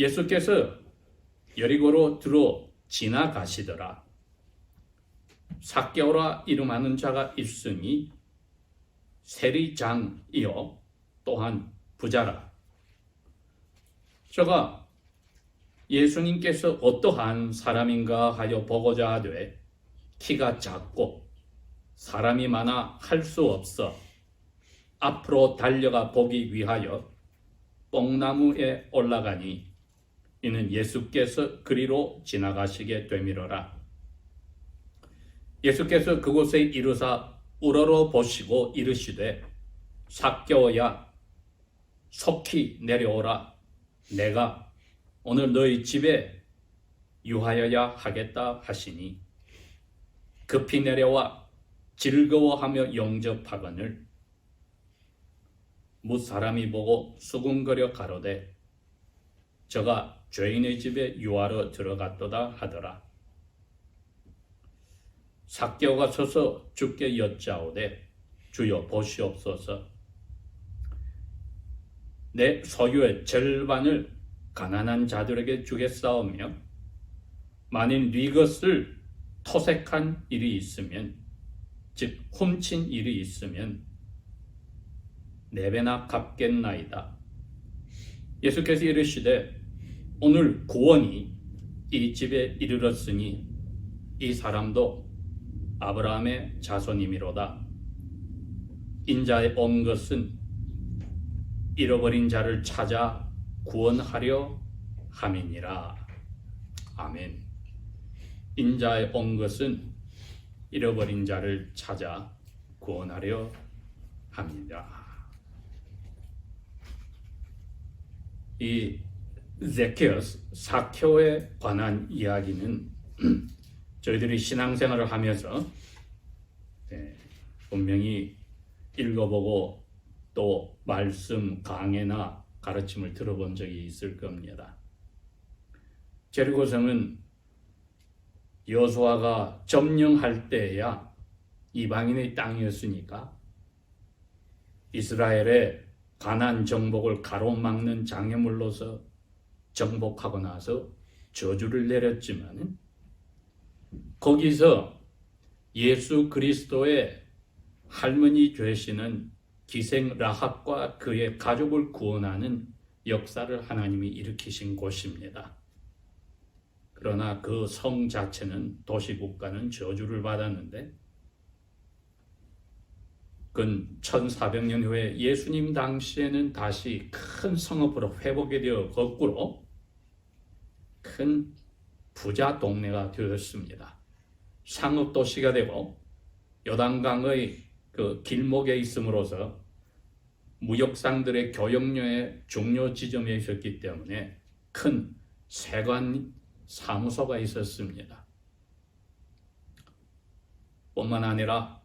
예수께서 여리고로 들어 지나가시더라. 삭개오라 이름하는 자가 있으니 세리장이요 또한 부자라. 저가 예수님께서 어떠한 사람인가 하여 보고자 하되 키가 작고 사람이 많아 할 수 없어 앞으로 달려가 보기 위하여 뽕나무에 올라가니 이는 예수께서 그리로 지나가시게 되미러라. 예수께서 그곳에 이르사 우러러 보시고 이르시되 삭개오야 속히 내려오라. 내가 오늘 너희 집에 유하여야 하겠다 하시니 급히 내려와 즐거워하며 영접하거늘 무사람이 보고 수군거려 가로되 저가 죄인의 집에 유하러 들어갔도다 하더라. 삭개오가 서서 주께 여짜오되 주여 보시옵소서. 내 소유의 절반을 가난한 자들에게 주겠사오며 만일 네 것을 토색한 일이 있으면 즉 훔친 일이 있으면 네 배나 갚겠나이다. 예수께서 이르시되 오늘 구원이 이 집에 이르렀으니 이 사람도 아브라함의 자손이미로다. 인자에 온 것은 잃어버린 자를 찾아 구원하려 함이니라. 아멘. 인자에 온 것은 잃어버린 자를 찾아 구원하려 합니다. 이 제케오스 삭개오에 관한 이야기는 저희들이 신앙생활을 하면서 분명히 읽어보고 또 말씀 강해나 가르침을 들어본 적이 있을 겁니다. 제리고성은 여호수아가 점령할 때야 이방인의 땅이었으니까 이스라엘의 가나안 정복을 가로막는 장애물로서 정복하고 나서 저주를 내렸지만 거기서 예수 그리스도의 할머니 되시는 기생 라합과 그의 가족을 구원하는 역사를 하나님이 일으키신 곳입니다. 그러나 그 성 자체는 도시국가는 저주를 받았는데 근 1400년 후에 예수님 당시에는 다시 큰 성읍으로 회복이 되어 거꾸로 큰 부자 동네가 되었습니다. 상업 도시가 되고 요단강의 그 길목에 있음으로써 무역상들의 교역로의 종료 지점에 있었기 때문에 큰 세관 사무소가 있었습니다. 뿐만 아니라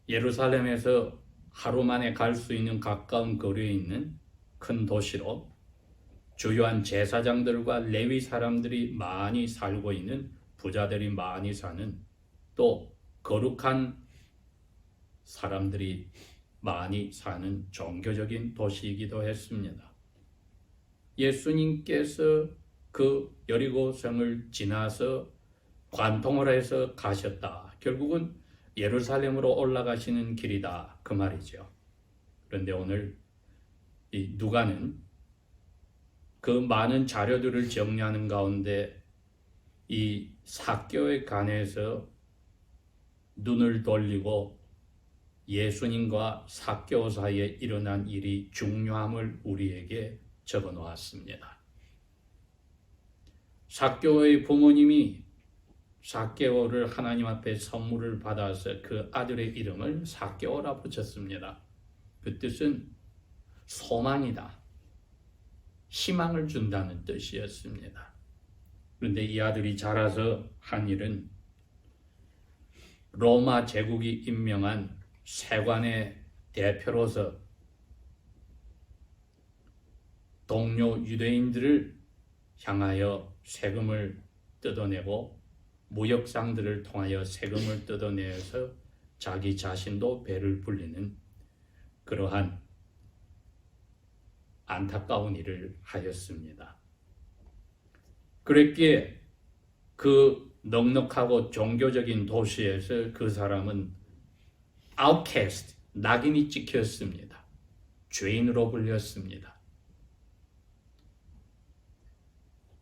예루살렘에서 하루 만에 갈 수 있는 가까운 거리에 있는 큰 도시로 주요한 제사장들과 레위 사람들이 많이 살고 있는 부자들이 많이 사는 또 거룩한 사람들이 많이 사는 종교적인 도시이기도 했습니다. 예수님께서 그 여리고성을 지나서 관통을 해서 가셨다. 결국은 예루살렘으로 올라가시는 길이다. 그 말이죠. 그런데 오늘 이 누가는 그 많은 자료들을 정리하는 가운데 이 삭개오에 관해서 눈을 돌리고 예수님과 삭개오 사이에 일어난 일이 중요함을 우리에게 적어 놓았습니다. 삭개오의 부모님이 삭개오를 하나님 앞에 선물을 받아서 그 아들의 이름을 삭개오라 붙였습니다. 그 뜻은 소망이다. 희망을 준다는 뜻이었습니다. 그런데 이 아들이 자라서 한 일은 로마 제국이 임명한 세관의 대표로서 동료 유대인들을 향하여 세금을 뜯어내고 무역상들을 통하여 세금을 뜯어내서 자기 자신도 배를 불리는 그러한 안타까운 일을 하였습니다. 그랬기에 그 넉넉하고 종교적인 도시에서 그 사람은 outcast, 낙인이 찍혔습니다. 죄인으로 불렸습니다.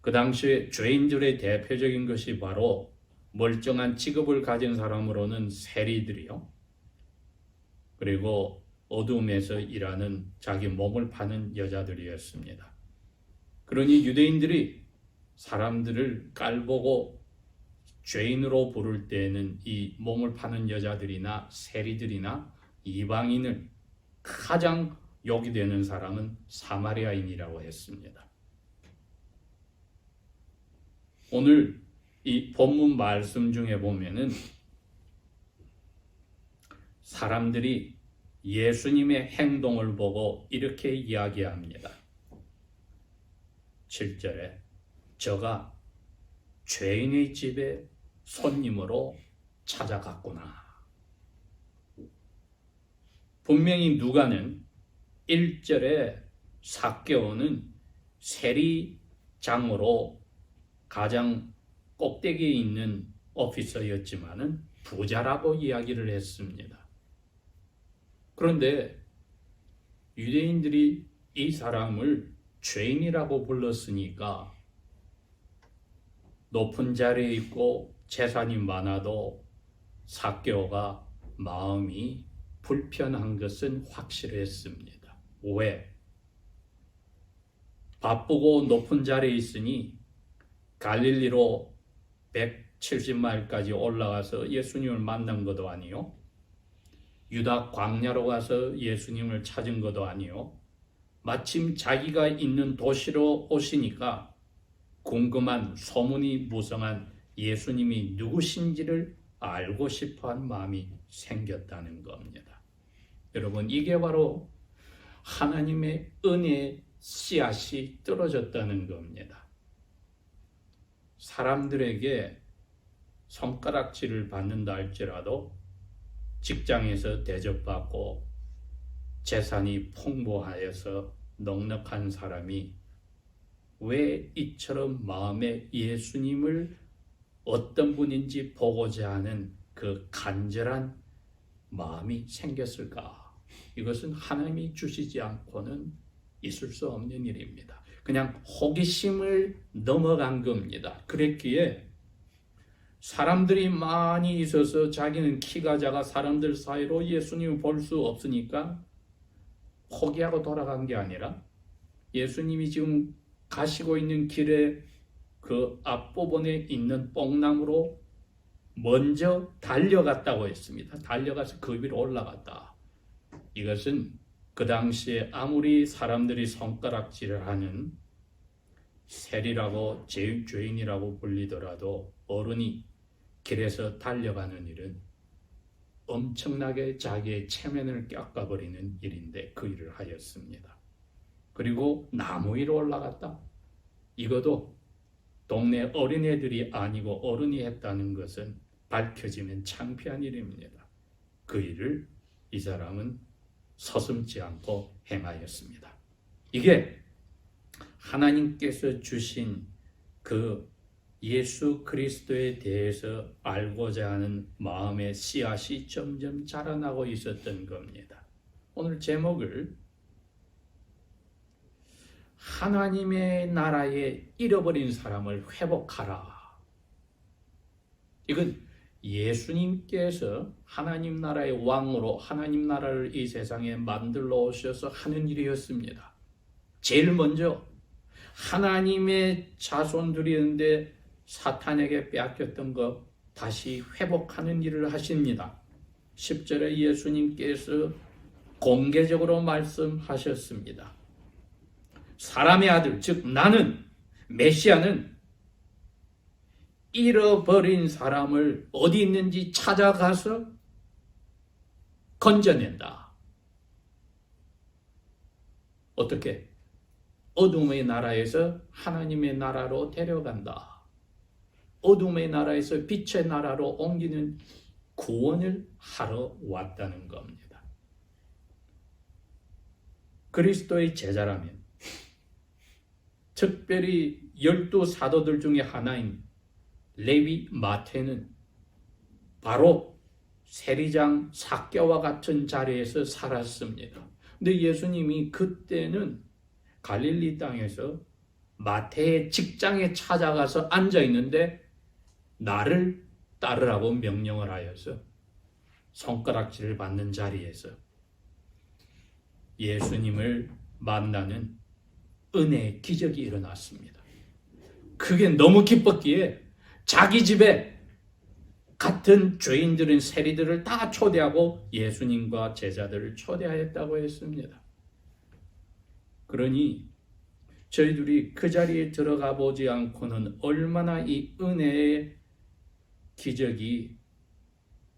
그 당시에 죄인들의 대표적인 것이 바로 멀쩡한 직업을 가진 사람으로는 세리들이요. 그리고 어둠에서 일하는 자기 몸을 파는 여자들이었습니다. 그러니 유대인들이 사람들을 깔보고 죄인으로 부를 때에는 이 몸을 파는 여자들이나 세리들이나 이방인을 가장 욕이 되는 사람은 사마리아인이라고 했습니다. 오늘 이 본문 말씀 중에 보면은 사람들이 예수님의 행동을 보고 이렇게 이야기합니다. 7절에 저가 죄인의 집에 손님으로 찾아갔구나. 분명히 누가는 1절에 삭개오는 세리장으로 가장 꼭대기에 있는 오피서였지만은 부자라고 이야기를 했습니다. 그런데 유대인들이 이 사람을 죄인이라고 불렀으니까 높은 자리에 있고 재산이 많아도 삭개오가 마음이 불편한 것은 확실했습니다. 왜? 바쁘고 높은 자리에 있으니 갈릴리로 170마일까지 올라가서 예수님을 만난 것도 아니요. 유다 광야로 가서 예수님을 찾은 것도 아니요. 마침 자기가 있는 도시로 오시니까 궁금한 소문이 무성한 예수님이 누구신지를 알고 싶어한 마음이 생겼다는 겁니다. 여러분, 이게 바로 하나님의 은혜의 씨앗이 떨어졌다는 겁니다. 사람들에게 손가락질을 받는다 할지라도 직장에서 대접받고 재산이 풍부하여서 넉넉한 사람이 왜 이처럼 마음에 예수님을 어떤 분인지 보고자 하는 그 간절한 마음이 생겼을까? 이것은 하나님이 주시지 않고는 있을 수 없는 일입니다. 그냥 호기심을 넘어간 겁니다. 그랬기에 사람들이 많이 있어서 자기는 키가 작아 사람들 사이로 예수님을 볼 수 없으니까 포기하고 돌아간 게 아니라 예수님이 지금 가시고 있는 길에 그 앞부분에 있는 뽕나무로 먼저 달려갔다고 했습니다. 달려가서 그 위로 올라갔다. 이것은 그 당시에 아무리 사람들이 손가락질을 하는 세리라고 죄인이라고 불리더라도 어른이 길에서 달려가는 일은 엄청나게 자기의 체면을 깎아버리는 일인데 그 일을 하였습니다. 그리고 나무 위로 올라갔다. 이것도 동네 어린애들이 아니고 어른이 했다는 것은 밝혀지면 창피한 일입니다. 그 일을 이 사람은 서슴지 않고 행하였습니다. 이게 하나님께서 주신 그 예수 그리스도에 대해서 알고자 하는 마음의 씨앗이 점점 자라나고 있었던 겁니다. 오늘 제목을 하나님의 나라에 잃어버린 사람을 회복하라. 이건 예수님께서 하나님 나라의 왕으로 하나님 나라를 이 세상에 만들어 오셔서 하는 일이었습니다. 제일 먼저 하나님의 자손들이었는데 사탄에게 빼앗겼던 것 다시 회복하는 일을 하십니다. 10절에 예수님께서 공개적으로 말씀하셨습니다. 사람의 아들, 즉 나는, 메시아는 잃어버린 사람을 어디 있는지 찾아가서 건져낸다. 어떻게? 어둠의 나라에서 하나님의 나라로 데려간다. 어둠의 나라에서 빛의 나라로 옮기는 구원을 하러 왔다는 겁니다. 그리스도의 제자라면 특별히 12 사도들 중에 하나인 레위 마태는 바로 세리장 삭개와 같은 자리에서 살았습니다. 근데 예수님이 그때는 갈릴리 땅에서 마태의 직장에 찾아가서 앉아 있는데 나를 따르라고 명령을 하여서 손가락질을 받는 자리에서 예수님을 만나는 은혜의 기적이 일어났습니다. 그게 너무 기뻤기에 자기 집에 같은 죄인들인 세리들을 다 초대하고 예수님과 제자들을 초대하였다고 했습니다. 그러니 저희들이 그 자리에 들어가 보지 않고는 얼마나 이 은혜의 기적이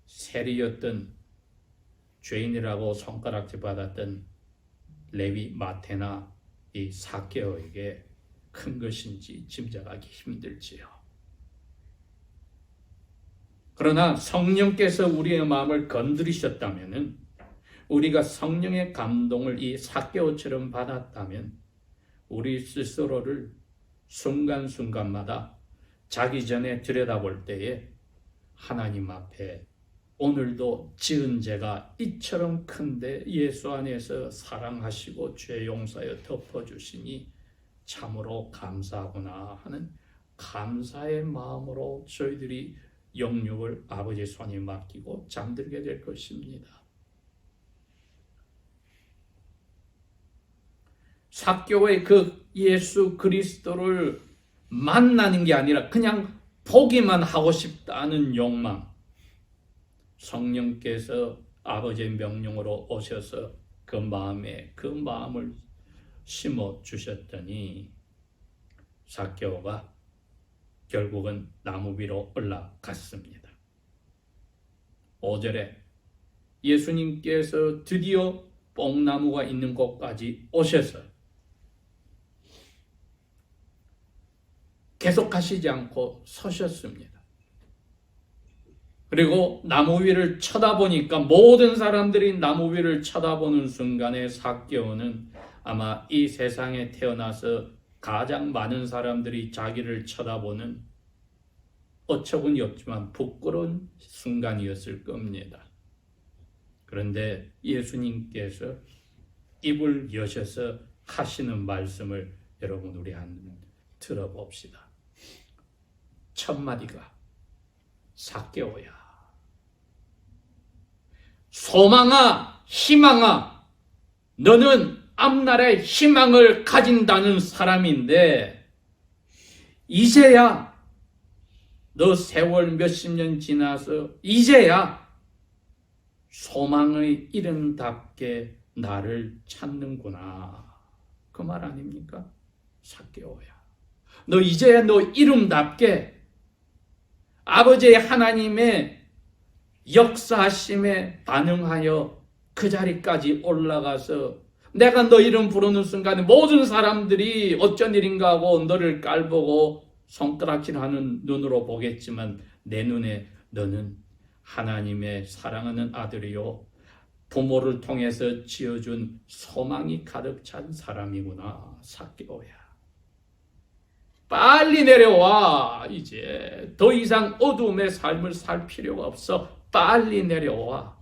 세리였던 죄인이라고 손가락질 받았던 레위 마태나 이 삭개오에게 큰 것인지 짐작하기 힘들지요. 그러나 성령께서 우리의 마음을 건드리셨다면, 우리가 성령의 감동을 이 삭개오처럼 받았다면 우리 스스로를 순간순간마다 자기 전에 들여다볼 때에 하나님 앞에 오늘도 지은 죄가 이처럼 큰데 예수 안에서 사랑하시고 죄 용서하여 덮어주시니 참으로 감사하구나 하는 감사의 마음으로 저희들이 영육을 아버지의 손에 맡기고 잠들게 될 것입니다. 삭개오의 그 예수 그리스도를 만나는 게 아니라 그냥 보기만 하고 싶다는 욕망, 성령께서 아버지의 명령으로 오셔서 그 마음을 심어 주셨더니 삭개오가 결국은 나무 위로 올라갔습니다. 5절에 예수님께서 드디어 뽕나무가 있는 곳까지 오셔서 계속하시지 않고 서셨습니다. 그리고 나무 위를 쳐다보니까 모든 사람들이 나무 위를 쳐다보는 순간에 삭개오는 아마 이 세상에 태어나서 가장 많은 사람들이 자기를 쳐다보는 어처구니 없지만 부끄러운 순간이었을 겁니다. 그런데 예수님께서 입을 여셔서 하시는 말씀을 여러분 우리 한번 들어봅시다. 첫 마디가 삭개오야, 소망아, 희망아, 너는 앞날에 희망을 가진다는 사람인데 이제야 너 세월 몇십 년 지나서 이제야 소망의 이름답게 나를 찾는구나. 그 말 아닙니까? 삭개오야, 너 이제야 너 이름답게 아버지의 하나님의 역사하심에 반응하여 그 자리까지 올라가서 내가 너 이름 부르는 순간에 모든 사람들이 어쩐 일인가 하고 너를 깔보고 손가락질하는 눈으로 보겠지만 내 눈에 너는 하나님의 사랑하는 아들이요 부모를 통해서 지어준 소망이 가득 찬 사람이구나. 삭개오야, 빨리 내려와. 이제 더 이상 어두움의 삶을 살 필요가 없어. 빨리 내려와.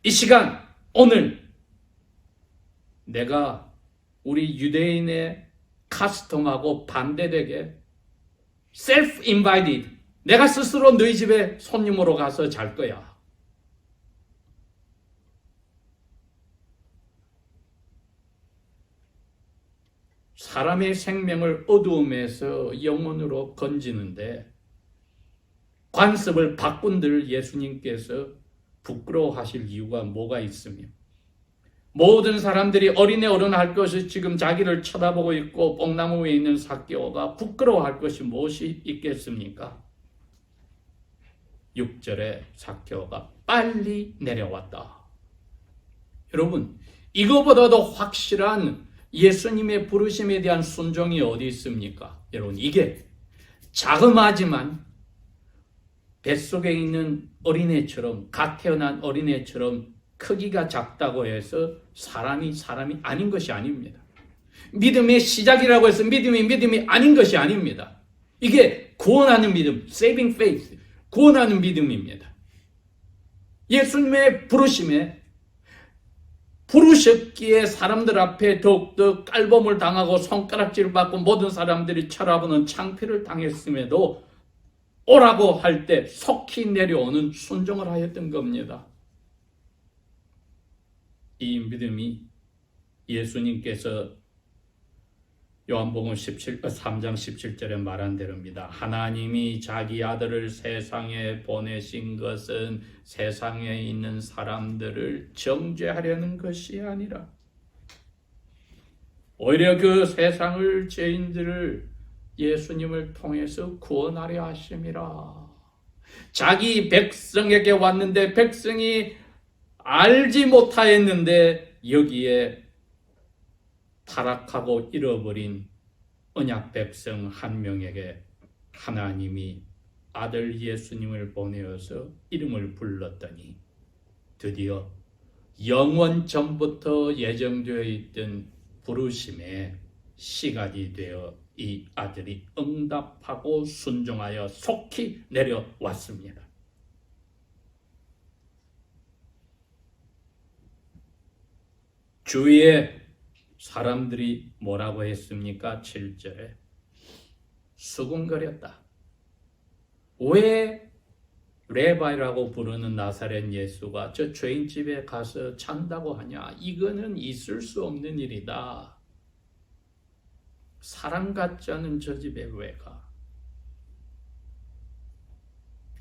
이 시간 오늘 내가 우리 유대인의 카스텀하고 반대되게 self-invited, 내가 스스로 너희 집에 손님으로 가서 잘 거야. 사람의 생명을 어두움에서 영혼으로 건지는데 관습을 바꾼들 예수님께서 부끄러워하실 이유가 뭐가 있으며, 모든 사람들이 어린애 어른할 것이 지금 자기를 쳐다보고 있고 뽕나무 위에 있는 삭개오가 부끄러워할 것이 무엇이 있겠습니까? 6절에 삭개오가 빨리 내려왔다. 여러분, 이거보다도 확실한 예수님의 부르심에 대한 순종이 어디 있습니까? 여러분, 이게 자그마지만 뱃속에 있는 어린애처럼, 갓 태어난 어린애처럼 크기가 작다고 해서 사람이 아닌 것이 아닙니다. 믿음의 시작이라고 해서 믿음이 아닌 것이 아닙니다. 이게 구원하는 믿음, saving faith, 구원하는 믿음입니다. 예수님의 부르셨기에 사람들 앞에 더욱더 깔범을 당하고 손가락질을 받고 모든 사람들이 쳐다보는 창피를 당했음에도 오라고 할 때 속히 내려오는 순종을 하였던 겁니다. 이 믿음이 예수님께서 요한복음 3장 17절에 말한 대로입니다. 하나님이 자기 아들을 세상에 보내신 것은 세상에 있는 사람들을 정죄하려는 것이 아니라 오히려 그 세상을 죄인들을 예수님을 통해서 구원하려 하심이라. 자기 백성에게 왔는데 백성이 알지 못하였는데 여기에 타락하고 잃어버린 언약 백성 한 명에게 하나님이 아들 예수님을 보내어서 이름을 불렀더니 드디어 영원 전부터 예정되어 있던 부르심의 시간이 되어 이 아들이 응답하고 순종하여 속히 내려왔습니다. 주위에 사람들이 뭐라고 했습니까? 7절에 수군거렸다. 왜 레바이라고 부르는 나사렛 예수가 저 죄인집에 가서 잔다고 하냐? 이거는 있을 수 없는 일이다. 사람 같지 않은 저 집에 왜 가?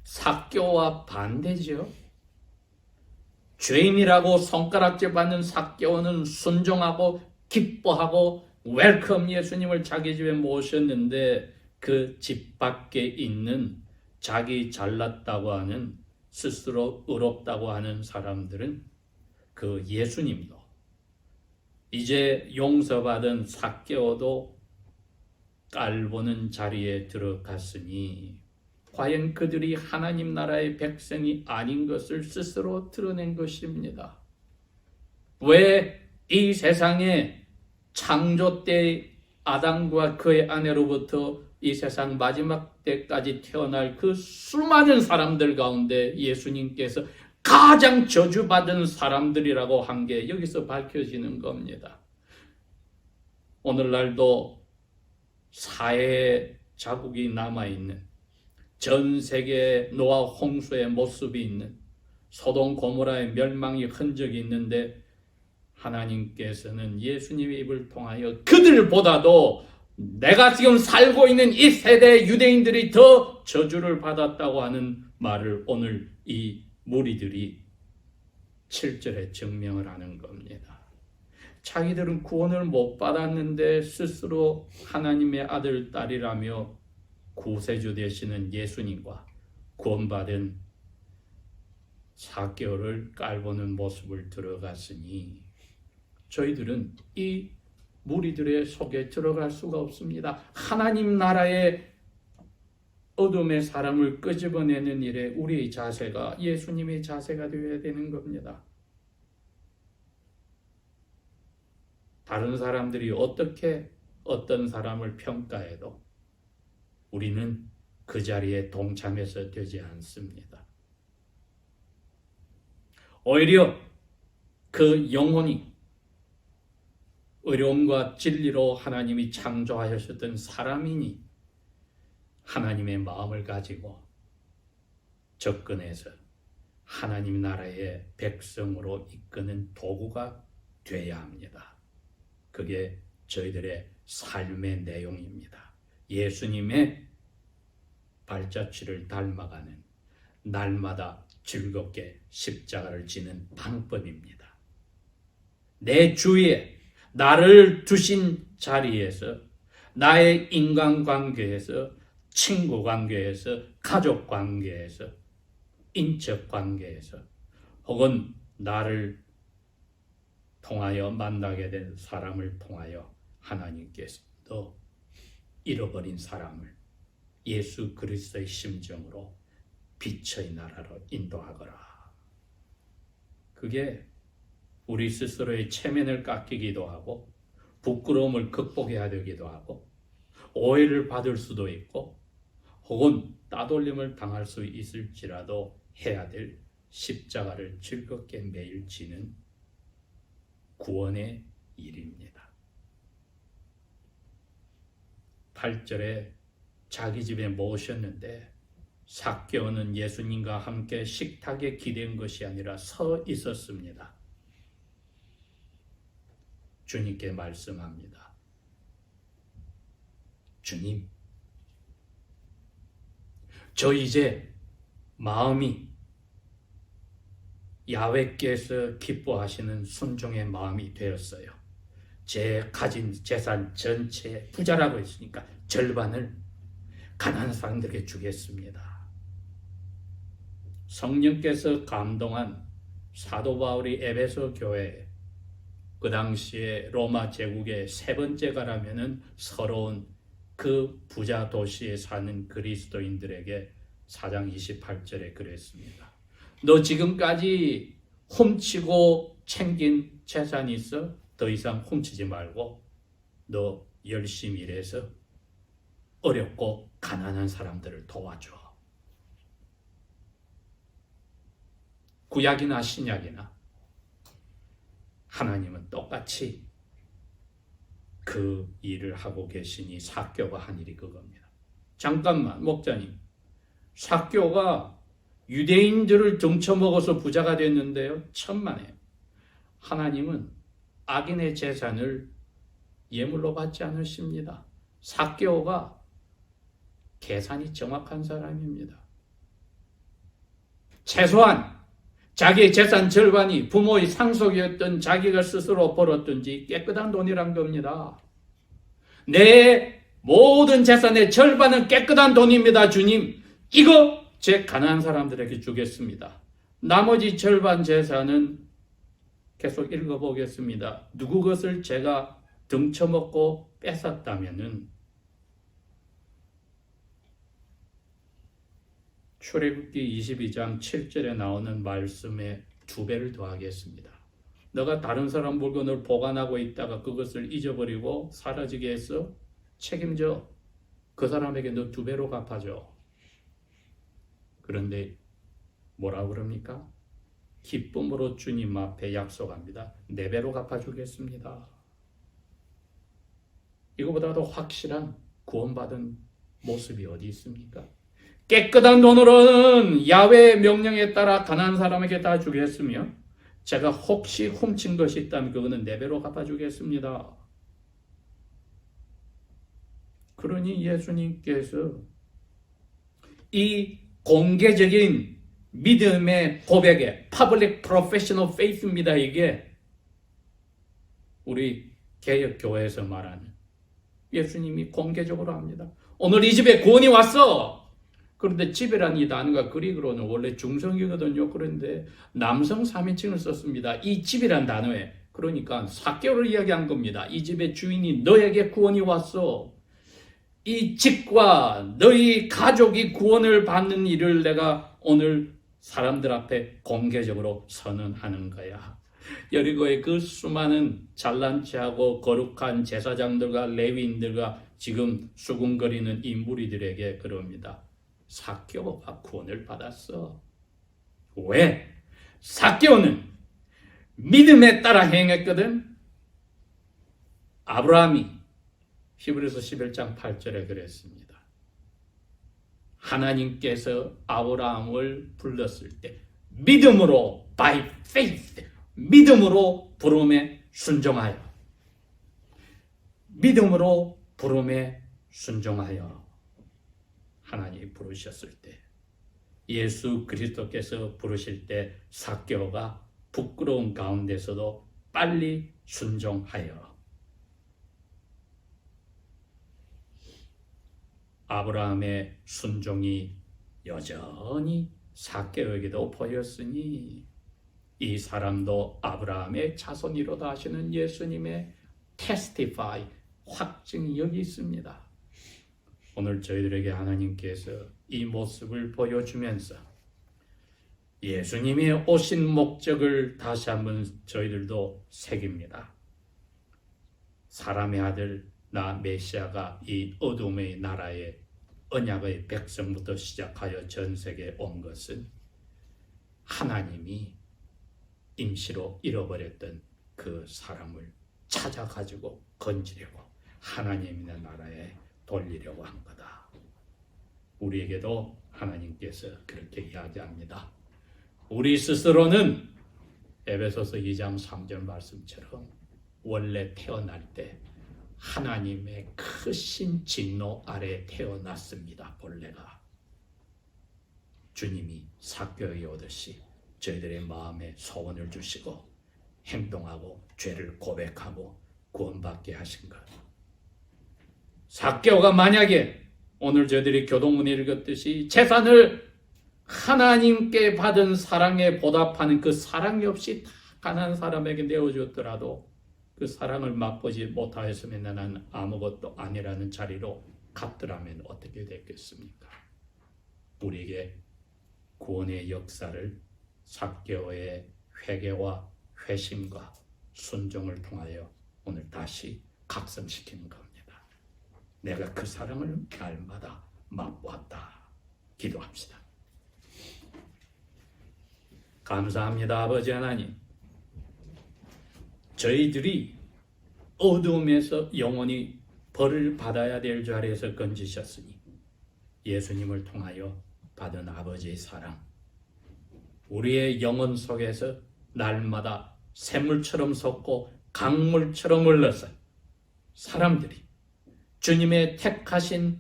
삭개오와 반대죠. 죄인이라고 손가락질 받는 삭개오는 순종하고 기뻐하고 웰컴 예수님을 자기 집에 모셨는데 그 집 밖에 있는 자기 잘났다고 하는 스스로 의롭다고 하는 사람들은 그 예수님도 이제 용서받은 삭개오도 깔보는 자리에 들어갔으니 과연 그들이 하나님 나라의 백성이 아닌 것을 스스로 드러낸 것입니다. 왜 이 세상에 창조 때 아담과 그의 아내로부터 이 세상 마지막 때까지 태어날 그 수많은 사람들 가운데 예수님께서 가장 저주받은 사람들이라고 한 게 여기서 밝혀지는 겁니다. 오늘날도 사회의 자국이 남아있는 전 세계 노아 홍수의 모습이 있는 소돔 고모라의 멸망의 흔적이 있는데 하나님께서는 예수님의 입을 통하여 그들보다도 내가 지금 살고 있는 이 세대 유대인들이 더 저주를 받았다고 하는 말을 오늘 이 무리들이 7절에 증명을 하는 겁니다. 자기들은 구원을 못 받았는데 스스로 하나님의 아들, 딸이라며 구세주 되시는 예수님과 구원받은 삭개오를 깔보는 모습을 들어갔으니 저희들은 이 무리들의 속에 들어갈 수가 없습니다. 하나님 나라의 어둠의 사람을 끄집어내는 일에 우리의 자세가 예수님의 자세가 되어야 되는 겁니다. 다른 사람들이 어떻게 어떤 사람을 평가해도 우리는 그 자리에 동참해서 되지 않습니다. 오히려 그 영혼이 의로움과 진리로 하나님이 창조하셨던 사람이니 하나님의 마음을 가지고 접근해서 하나님 나라의 백성으로 이끄는 도구가 되어야 합니다. 그게 저희들의 삶의 내용입니다. 예수님의 발자취를 닮아가는 날마다 즐겁게 십자가를 지는 방법입니다. 내 주위에 나를 두신 자리에서 나의 인간관계에서 친구관계에서 가족관계에서 인척관계에서 혹은 나를 통하여 만나게 된 사람을 통하여 하나님께서도 잃어버린 사람을 예수 그리스도의 심정으로 빛의 나라로 인도하거라. 그게 우리 스스로의 체면을 깎이기도 하고 부끄러움을 극복해야 되기도 하고 오해를 받을 수도 있고 혹은 따돌림을 당할 수 있을지라도 해야 될 십자가를 즐겁게 매일 지는 구원의 일입니다. 8절에 자기 집에 모셨는데 삭개오는 예수님과 함께 식탁에 기댄 것이 아니라 서 있었습니다. 주님께 말씀합니다. 주님, 저 이제 마음이 야훼께서 기뻐하시는 순종의 마음이 되었어요. 제 가진 재산 전체의 부자라고 했으니까 절반을 가난한 사람들에게 주겠습니다. 성령께서 감동한 사도 바울이 에베소 교회, 그 당시에 로마 제국의 세 번째가라면은 서러운 그 부자 도시에 사는 그리스도인들에게 4장 28절에 그랬습니다. 너 지금까지 훔치고 챙긴 재산이 있어? 더 이상 훔치지 말고 너 열심히 일해서 어렵고 가난한 사람들을 도와줘. 구약이나 신약이나 하나님은 똑같이 그 일을 하고 계시니 삭개오가 한 일이 그겁니다. 잠깐만, 목자님. 삭개오가 유대인들을 등쳐먹어서 부자가 됐는데요. 천만에요. 하나님은 악인의 재산을 예물로 받지 않으십니다. 삭개오가 계산이 정확한 사람입니다. 최소한 자기의 재산 절반이 부모의 상속이었던 자기가 스스로 벌었든지 깨끗한 돈이란 겁니다. 내 모든 재산의 절반은 깨끗한 돈입니다. 주님, 이거 제 가난한 사람들에게 주겠습니다. 나머지 절반 재산은 계속 읽어보겠습니다. 누구 것을 제가 등쳐먹고 뺏었다면은 출애굽기 22장 7절에 나오는 말씀에 2배를 더하겠습니다. 너가 다른 사람 물건을 보관하고 있다가 그것을 잊어버리고 사라지게 해서 책임져. 그 사람에게 너 2배로 갚아줘. 그런데 뭐라고 그럽니까? 기쁨으로 주님 앞에 약속합니다. 4배로 갚아주겠습니다. 이거보다도 확실한 구원받은 모습이 어디 있습니까? 깨끗한 돈으로는 야훼의 명령에 따라 가난한 사람에게 다 주겠으며 제가 혹시 훔친 것이 있다면 그거는 4배로 갚아주겠습니다. 그러니 예수님께서 이 공개적인 믿음의 고백에 Public Professional Faith입니다. 이게 우리 개혁교회에서 말하는 예수님이 공개적으로 합니다. 오늘 이 집에 구원이 왔어. 그런데 집이라는 이 단어가 그리그로는 원래 중성이거든요. 그런데 남성 3인칭을 썼습니다. 이 집이란 단어에. 그러니까 삭개오를 이야기한 겁니다. 이 집의 주인이 너에게 구원이 왔어. 이 집과 너희 가족이 구원을 받는 일을 내가 오늘 사람들 앞에 공개적으로 선언하는 거야. 여리고의 그 수많은 잘난 체하고 거룩한 제사장들과 레위인들과 지금 수군거리는 이 무리들에게 그럽니다. 삭개오가 구원을 받았어. 왜? 삭개오는 믿음에 따라 행했거든. 아브라함이 히브리서 11장 8절에 그랬습니다. 하나님께서 아브라함을 불렀을 때 믿음으로 by faith, 믿음으로 부름에 순종하여, 믿음으로 부름에 순종하여 하나님이 부르셨을 때, 예수 그리스도께서 부르실 때 삭개오가 부끄러운 가운데서도 빨리 순종하여 아브라함의 순종이 여전히 삭개오에게도 보였으니 이 사람도 아브라함의 자손이로다 하시는 예수님의 testify, 확증이 여기 있습니다. 오늘 저희들에게 하나님께서 이 모습을 보여주면서 예수님이 오신 목적을 다시 한번 저희들도 새깁니다. 사람의 아들 나 메시아가 이 어둠의 나라의 언약의 백성부터 시작하여 전 세계에 온 것은 하나님이 임시로 잃어버렸던 그 사람을 찾아가지고 건지려고 하나님의 나라에 돌리려고 한 거다. 우리에게도 하나님께서 그렇게 이야기합니다. 우리 스스로는 에베소서 2장 3절 말씀처럼 원래 태어날 때 하나님의 크신 진노 아래 태어났습니다. 본래가 주님이 삭개오에 오듯이 저희들의 마음에 소원을 주시고 행동하고 죄를 고백하고 구원받게 하신 것. 삭개오가 만약에 오늘 저희들이 교동문에 읽었듯이 재산을 하나님께 받은 사랑에 보답하는 그 사랑이 없이 다 가난한 사람에게 내어주었더라도 그 사랑을 맛보지 못하였으면 나는 아무것도 아니라는 자리로 갔더라면 어떻게 됐겠습니까? 우리에게 구원의 역사를 삭개오의 회개와 회심과 순종을 통하여 오늘 다시 각성시키는 겁니다. 내가 그 사랑을 날마다 맛보았다. 기도합시다. 감사합니다. 아버지 하나님. 저희들이 어두움에서 영원히 벌을 받아야 될 자리에서 건지셨으니 예수님을 통하여 받은 아버지의 사랑, 우리의 영혼 속에서 날마다 샘물처럼 솟고 강물처럼 흘러서 사람들이 주님의 택하신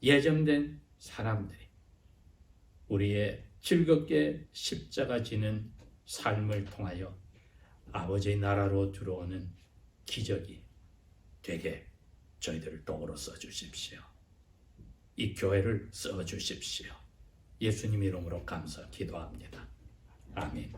예정된 사람들이 우리의 즐겁게 십자가 지는 삶을 통하여 아버지의 나라로 들어오는 기적이 되게 저희들을 도구로 써주십시오. 이 교회를 써주십시오. 예수님 이름으로 감사 기도합니다. 아멘.